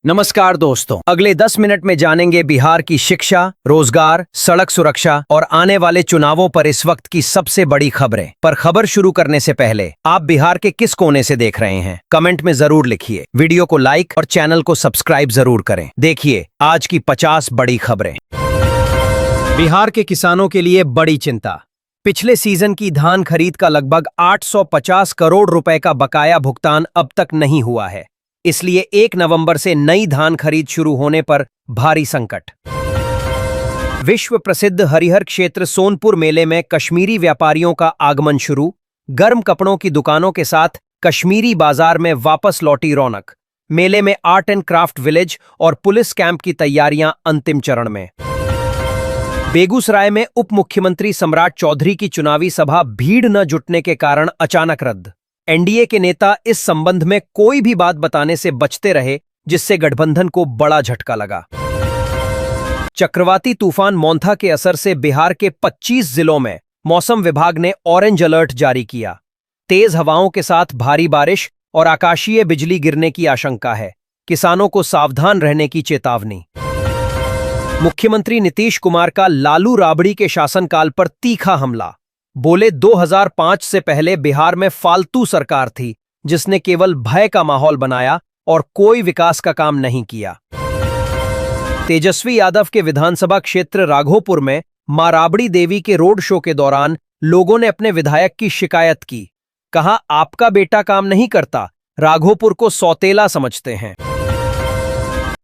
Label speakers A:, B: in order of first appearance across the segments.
A: नमस्कार दोस्तों, अगले 10 मिनट में जानेंगे बिहार की शिक्षा, रोजगार, सड़क सुरक्षा और आने वाले चुनावों पर इस वक्त की सबसे बड़ी खबरें। पर खबर शुरू करने से पहले आप बिहार के किस कोने से देख रहे हैं, कमेंट में जरूर लिखिए। वीडियो को लाइक और चैनल को सब्सक्राइब जरूर करें। देखिए आज की 50 बड़ी खबरें। बिहार के किसानों के लिए बड़ी चिंता। पिछले सीजन की धान खरीद का लगभग 850 करोड़ रुपए का बकाया भुगतान अब तक नहीं हुआ है। इसलिए 1 नवंबर से नई धान खरीद शुरू होने पर भारी संकट। विश्व प्रसिद्ध हरिहर क्षेत्र सोनपुर मेले में कश्मीरी व्यापारियों का आगमन शुरू। गर्म कपड़ों की दुकानों के साथ कश्मीरी बाजार में वापस लौटी रौनक। मेले में आर्ट एंड क्राफ्ट विलेज और पुलिस कैंप की तैयारियां अंतिम चरण में। बेगूसराय में उप मुख्यमंत्री सम्राट चौधरी की चुनावी सभा भीड़ न जुटने के कारण अचानक रद्द। एनडीए के नेता इस संबंध में कोई भी बात बताने से बचते रहे, जिससे गठबंधन को बड़ा झटका लगा। चक्रवाती तूफान मोंथा के असर से बिहार के 25 जिलों में मौसम विभाग ने ऑरेंज अलर्ट जारी किया। तेज हवाओं के साथ भारी बारिश और आकाशीय बिजली गिरने की आशंका है। किसानों को सावधान रहने की चेतावनी। मुख्यमंत्री नीतीश कुमार का लालू राबड़ी के शासनकाल पर तीखा हमला। बोले 2005 से पहले बिहार में फालतू सरकार थी, जिसने केवल भय का माहौल बनाया और कोई विकास का काम नहीं किया। तेजस्वी यादव के विधानसभा क्षेत्र राघोपुर में मां राबड़ी देवी के रोड शो के दौरान लोगों ने अपने विधायक की शिकायत की। कहा, आपका बेटा काम नहीं करता, राघोपुर को सौतेला समझते हैं।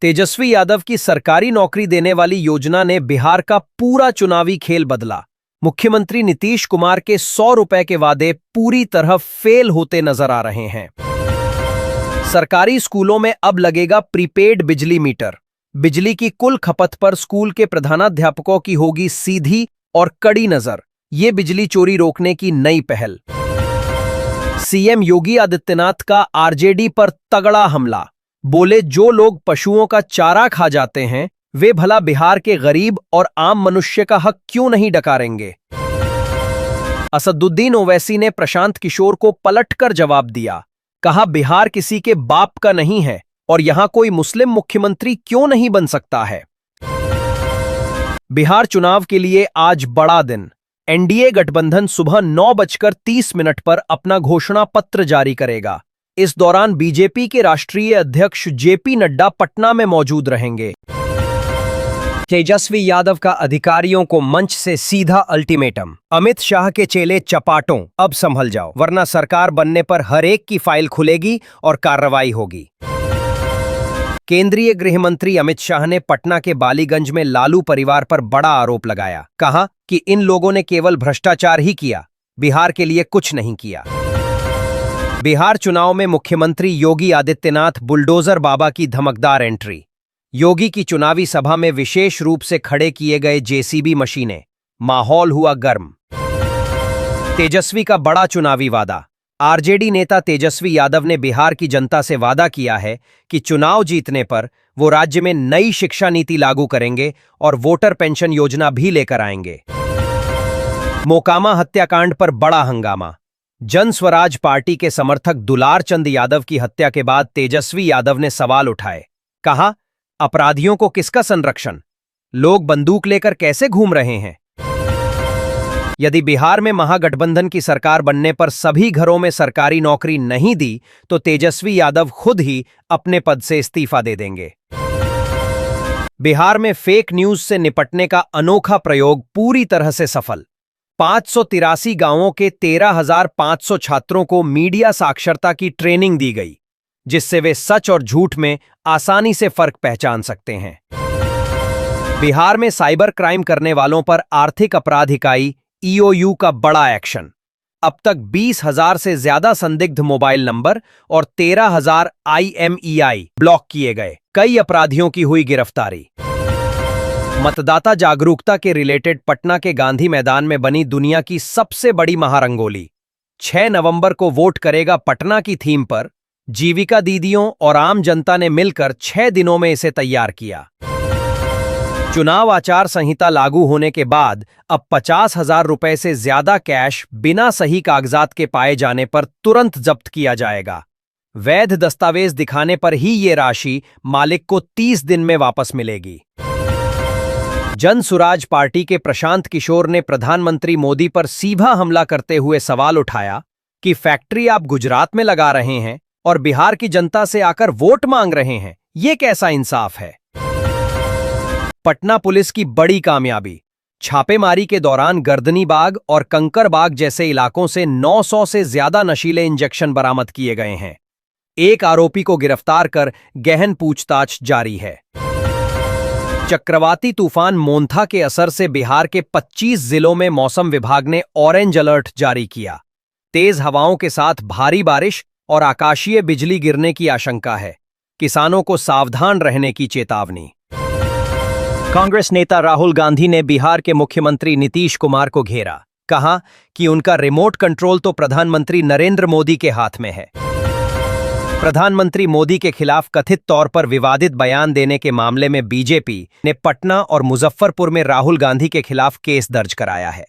A: तेजस्वी यादव की सरकारी नौकरी देने वाली योजना ने बिहार का पूरा चुनावी खेल बदला। मुख्यमंत्री नीतीश कुमार के 100 रुपए के वादे पूरी तरह फेल होते नजर आ रहे हैं। सरकारी स्कूलों में अब लगेगा प्रीपेड बिजली मीटर। बिजली की कुल खपत पर स्कूल के प्रधानाध्यापकों की होगी सीधी और कड़ी नजर। ये बिजली चोरी रोकने की नई पहल। सीएम योगी आदित्यनाथ का आरजेडी पर तगड़ा हमला। बोले, जो लोग पशुओं का चारा खा जाते हैं वे भला बिहार के गरीब और आम मनुष्य का हक क्यों नहीं डकारेंगे। असदुद्दीन ओवैसी ने प्रशांत किशोर को पलटकर जवाब दिया। कहा, बिहार किसी के बाप का नहीं है और यहां कोई मुस्लिम मुख्यमंत्री क्यों नहीं बन सकता है। बिहार चुनाव के लिए आज बड़ा दिन। एनडीए गठबंधन सुबह 9:30 पर अपना घोषणा पत्र जारी करेगा। इस दौरान बीजेपी के राष्ट्रीय अध्यक्ष जेपी नड्डा पटना में मौजूद रहेंगे। तेजस्वी यादव का अधिकारियों को मंच से सीधा अल्टीमेटम। अमित शाह के चेले चपाटों, अब संभल जाओ, वरना सरकार बनने पर हर एक की फाइल खुलेगी और कार्रवाई होगी। केंद्रीय गृह मंत्री अमित शाह ने पटना के बालीगंज में लालू परिवार पर बड़ा आरोप लगाया। कहा कि इन लोगों ने केवल भ्रष्टाचार ही किया, बिहार के लिए कुछ नहीं किया। बिहार चुनाव में मुख्यमंत्री योगी आदित्यनाथ बुलडोजर बाबा की धमकदार एंट्री। योगी की चुनावी सभा में विशेष रूप से खड़े किए गए जेसीबी मशीनें। माहौल हुआ गर्म। तेजस्वी का बड़ा चुनावी वादा। आरजेडी नेता तेजस्वी यादव ने बिहार की जनता से वादा किया है कि चुनाव जीतने पर वो राज्य में नई शिक्षा नीति लागू करेंगे और वोटर पेंशन योजना भी लेकर आएंगे। मोकामा हत्याकांड पर बड़ा हंगामा। जन स्वराज पार्टी के समर्थक दुलार चंद यादव की हत्या के बाद तेजस्वी यादव ने सवाल उठाए। कहा, अपराधियों को किसका संरक्षण? लोग बंदूक लेकर कैसे घूम रहे हैं? यदि बिहार में महागठबंधन की सरकार बनने पर सभी घरों में सरकारी नौकरी नहीं दी तो तेजस्वी यादव खुद ही अपने पद से इस्तीफा दे देंगे। बिहार में फेक न्यूज से निपटने का अनोखा प्रयोग पूरी तरह से सफल। 583 गांवों के 13,500 छात्रों को मीडिया साक्षरता की ट्रेनिंग दी गई, जिससे वे सच और झूठ में आसानी से फर्क पहचान सकते हैं। बिहार में साइबर क्राइम करने वालों पर आर्थिक अपराध इकाई ईओयू का बड़ा एक्शन। अब तक 20,000 से ज्यादा संदिग्ध मोबाइल नंबर और 13,000 IMEI ब्लॉक किए गए। कई अपराधियों की हुई गिरफ्तारी। मतदाता जागरूकता के रिलेटेड पटना के गांधी मैदान में बनी दुनिया की सबसे बड़ी महारंगोली। 6 नवंबर को वोट करेगा पटना की थीम पर जीविका दीदियों और आम जनता ने मिलकर 6 दिनों में इसे तैयार किया। चुनाव आचार संहिता लागू होने के बाद अब 50,000 रुपए से ज्यादा कैश बिना सही कागजात के पाए जाने पर तुरंत जब्त किया जाएगा। वैध दस्तावेज दिखाने पर ही ये राशि मालिक को 30 दिन में वापस मिलेगी। जन सुराज पार्टी के प्रशांत किशोर ने प्रधानमंत्री मोदी पर सीधा हमला करते हुए सवाल उठाया कि फैक्ट्री आप गुजरात में लगा रहे हैं और बिहार की जनता से आकर वोट मांग रहे हैं, ये कैसा इंसाफ है। पटना पुलिस की बड़ी कामयाबी। छापेमारी के दौरान गर्दनीबाग और कंकरबाग जैसे इलाकों से 900 से ज्यादा नशीले इंजेक्शन बरामद किए गए हैं। एक आरोपी को गिरफ्तार कर गहन पूछताछ जारी है। चक्रवाती तूफान मोन्था के असर से बिहार के 25 जिलों में मौसम विभाग ने ऑरेंज अलर्ट जारी किया। तेज हवाओं के साथ भारी बारिश और आकाशीय बिजली गिरने की आशंका है। किसानों को सावधान रहने की चेतावनी। कांग्रेस नेता राहुल गांधी ने बिहार के मुख्यमंत्री नीतीश कुमार को घेरा। कहा कि उनका रिमोट कंट्रोल तो प्रधानमंत्री नरेंद्र मोदी के हाथ में है। प्रधानमंत्री मोदी के खिलाफ कथित तौर पर विवादित बयान देने के मामले में बीजेपी ने पटना और मुजफ्फरपुर में राहुल गांधी के खिलाफ केस दर्ज कराया है।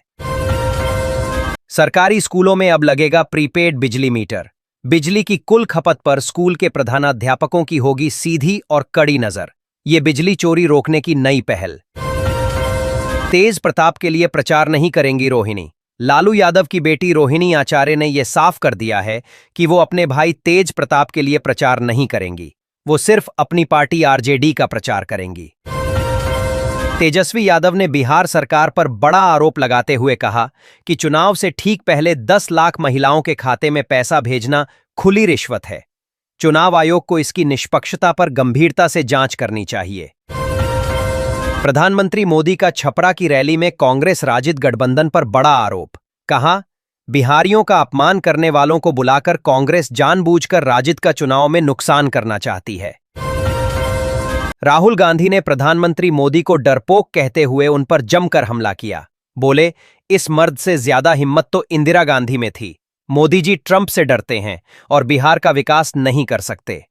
A: सरकारी स्कूलों में अब लगेगा प्रीपेड बिजली मीटर। बिजली की कुल खपत पर स्कूल के प्रधानाध्यापकों की होगी सीधी और कड़ी नजर। ये बिजली चोरी रोकने की नई पहल। तेज प्रताप के लिए प्रचार नहीं करेंगी रोहिणी। लालू यादव की बेटी रोहिणी आचार्य ने यह साफ कर दिया है कि वो अपने भाई तेज प्रताप के लिए प्रचार नहीं करेंगी। वो सिर्फ अपनी पार्टी आरजेडी का प्रचार करेंगी। तेजस्वी यादव ने बिहार सरकार पर बड़ा आरोप लगाते हुए कहा कि चुनाव से ठीक पहले 10 लाख महिलाओं के खाते में पैसा भेजना खुली रिश्वत है। चुनाव आयोग को इसकी निष्पक्षता पर गंभीरता से जांच करनी चाहिए। प्रधानमंत्री मोदी का छपरा की रैली में कांग्रेस राजद गठबंधन पर बड़ा आरोप। कहा, बिहारियों का अपमान करने वालों को बुलाकर कांग्रेस जानबूझकर राजद का चुनाव में नुकसान करना चाहती है। राहुल गांधी ने प्रधानमंत्री मोदी को डरपोक कहते हुए उन पर जमकर हमला किया। बोले, इस मर्द से ज्यादा हिम्मत तो इंदिरा गांधी में थी। मोदी जी ट्रंप से डरते हैं और बिहार का विकास नहीं कर सकते।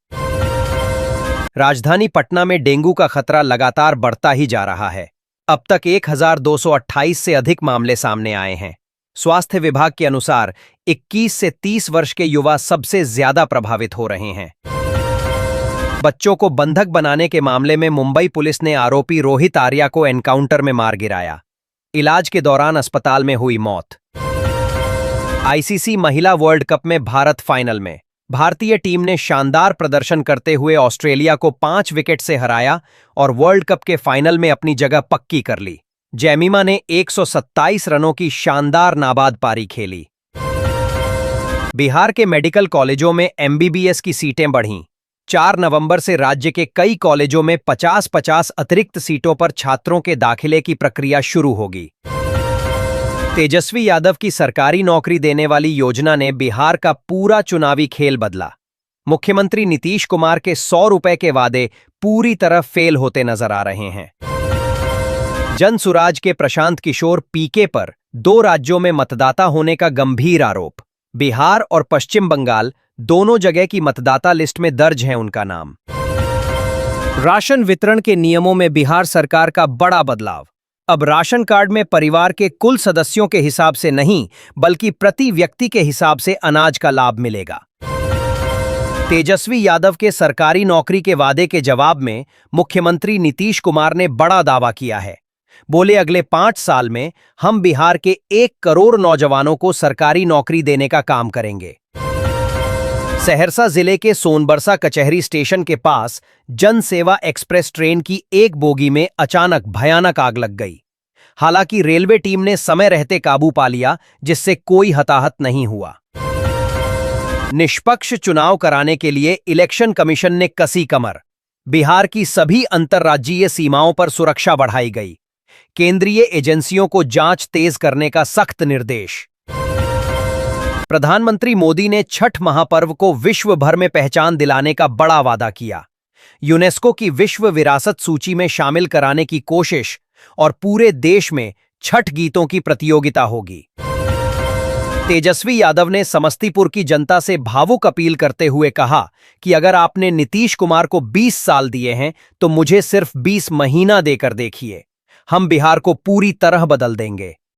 A: राजधानी पटना में डेंगू का खतरा लगातार बढ़ता ही जा रहा है। अब तक 1228 से अधिक मामले सामने आए हैं। स्वास्थ्य विभाग के अनुसार 21 से 30 वर्ष के युवा सबसे ज्यादा प्रभावित हो रहे हैं। बच्चों को बंधक बनाने के मामले में मुंबई पुलिस ने आरोपी रोहित आर्या को एनकाउंटर में मार गिराया। इलाज के दौरान अस्पताल में हुई मौत। आईसीसी महिला वर्ल्ड कप में भारत फाइनल में। भारतीय टीम ने शानदार प्रदर्शन करते हुए ऑस्ट्रेलिया को 5 विकेट से हराया और वर्ल्ड कप के फाइनल में अपनी जगह पक्की कर ली। जेमिमा ने 127 रनों की शानदार नाबाद पारी खेली। बिहार के मेडिकल कॉलेजों में एमबीबीएस की सीटें बढ़ीं। 4 नवंबर से राज्य के कई कॉलेजों में 50-50 अतिरिक्त सीटों पर छात्रों के दाखिले की प्रक्रिया शुरू होगी। तेजस्वी यादव की सरकारी नौकरी देने वाली योजना ने बिहार का पूरा चुनावी खेल बदला। मुख्यमंत्री नीतीश कुमार के 100 रुपए के वादे पूरी तरह फेल होते नजर आ रहे हैं। जन सुराज के प्रशांत किशोर पीके पर 2 राज्यों में मतदाता होने का गंभीर आरोप। बिहार और पश्चिम बंगाल दोनों जगह की मतदाता लिस्ट में दर्ज है उनका नाम। राशन वितरण के नियमों में बिहार सरकार का बड़ा बदलाव। अब राशन कार्ड में परिवार के कुल सदस्यों के हिसाब से नहीं बल्कि प्रति व्यक्ति के हिसाब से अनाज का लाभ मिलेगा। तेजस्वी यादव के सरकारी नौकरी के वादे के जवाब में मुख्यमंत्री नीतीश कुमार ने बड़ा दावा किया है। बोले, अगले 5 साल में हम बिहार के 1 करोड़ नौजवानों को सरकारी नौकरी देने का काम करेंगे। सहरसा जिले के सोनबरसा कचहरी स्टेशन के पास जन सेवा एक्सप्रेस ट्रेन की एक बोगी में अचानक भयानक आग लग गई। हालांकि रेलवे टीम ने समय रहते काबू पा लिया, जिससे कोई हताहत नहीं हुआ। निष्पक्ष चुनाव कराने के लिए इलेक्शन कमीशन ने कसी कमर। बिहार की सभी अंतर्राज्यीय सीमाओं पर सुरक्षा बढ़ाई गई। केंद्रीय एजेंसियों को जांच तेज करने का सख्त निर्देश। प्रधानमंत्री मोदी ने छठ महापर्व को विश्व भर में पहचान दिलाने का बड़ा वादा किया। यूनेस्को की विश्व विरासत सूची में शामिल कराने की कोशिश और पूरे देश में छठ गीतों की प्रतियोगिता होगी। तेजस्वी यादव ने समस्तीपुर की जनता से भावुक अपील करते हुए कहा कि अगर आपने नीतीश कुमार को 20 साल दिए हैं तो मुझे सिर्फ 20 महीना देकर देखिए, हम बिहार को पूरी तरह बदल देंगे।